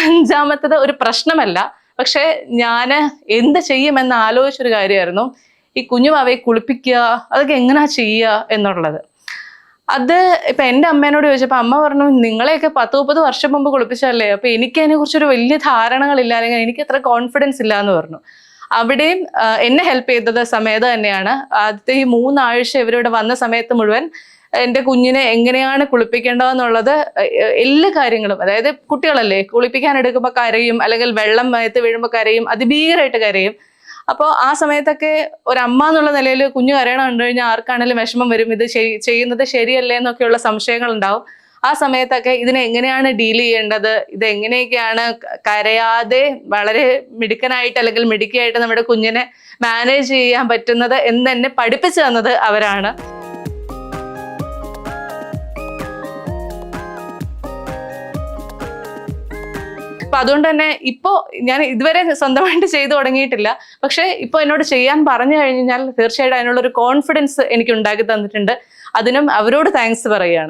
അഞ്ചാമത്തത് ഒരു പ്രശ്നമല്ല, പക്ഷെ ഞാൻ എന്ത് ചെയ്യുമെന്ന് ആലോചിച്ചൊരു കാര്യമായിരുന്നു ഈ കുഞ്ഞുവാവയെ കുളിപ്പിക്കുക, അതൊക്കെ എങ്ങനെയാ ചെയ്യുക എന്നുള്ളത്. അത് ഇപ്പൊ എൻ്റെ അമ്മേനോട് ചോദിച്ചപ്പോൾ അമ്മ പറഞ്ഞു, നിങ്ങളെയൊക്കെ 10-30 വർഷം മുമ്പ് കുളിപ്പിച്ചല്ലേ, അപ്പൊ എനിക്ക് അതിനെ കുറിച്ചൊരു വലിയ ധാരണകളില്ല, അല്ലെങ്കിൽ എനിക്ക് അത്ര കോൺഫിഡൻസ് ഇല്ല എന്ന് പറഞ്ഞു. അവിടെയും എന്നെ ഹെൽപ്പ് ചെയ്തത് സമയത്ത് തന്നെയാണ്. ആദ്യത്തെ ഈ 3 ആഴ്ച ഇവരിവിടെ വന്ന സമയത്ത് മുഴുവൻ എൻ്റെ കുഞ്ഞിനെ എങ്ങനെയാണ് കുളിപ്പിക്കേണ്ടതെന്നുള്ളത് എല്ലാ കാര്യങ്ങളും, അതായത് കുട്ടികളല്ലേ കുളിപ്പിക്കാൻ എടുക്കുമ്പോൾ കരയും, അല്ലെങ്കിൽ വെള്ളം മയത്ത് വീഴുമ്പോൾ കരയും, അതിഭീകരമായിട്ട് കരയും. അപ്പോൾ ആ സമയത്തൊക്കെ ഒരമ്മ എന്നുള്ള നിലയിൽ കുഞ്ഞു കരയണം കണ്ടു കഴിഞ്ഞാൽ ആർക്കാണെങ്കിലും വിഷമം വരും, ഇത് ചെയ്യുന്നത് ശരിയല്ലേ എന്നൊക്കെയുള്ള സംശയങ്ങൾ ഉണ്ടാവും. ആ സമയത്തൊക്കെ ഇതിനെ എങ്ങനെയാണ് ഡീൽ ചെയ്യേണ്ടത്, ഇത് എങ്ങനെയൊക്കെയാണ് കരയാതെ വളരെ മിടുക്കനായിട്ട് അല്ലെങ്കിൽ മിടുക്കിയായിട്ട് നമ്മുടെ കുഞ്ഞിനെ മാനേജ് ചെയ്യാൻ പറ്റുന്നത് എന്ന് എന്നെ പഠിപ്പിച്ചു തന്നത് അവരാണ്. അപ്പൊ അതുകൊണ്ട് തന്നെ ഇപ്പോ ഞാൻ ഇതുവരെ സ്വന്തമായിട്ട് ചെയ്തു തുടങ്ങിയിട്ടില്ല, പക്ഷെ ഇപ്പൊ എന്നോട് ചെയ്യാൻ പറഞ്ഞു കഴിഞ്ഞാൽ തീർച്ചയായിട്ടും അതിനുള്ളൊരു കോൺഫിഡൻസ് എനിക്ക് ഉണ്ടാക്കി തന്നിട്ടുണ്ട്. അതിനും അവരോട് താങ്ക്സ് പറയുകയാണ്.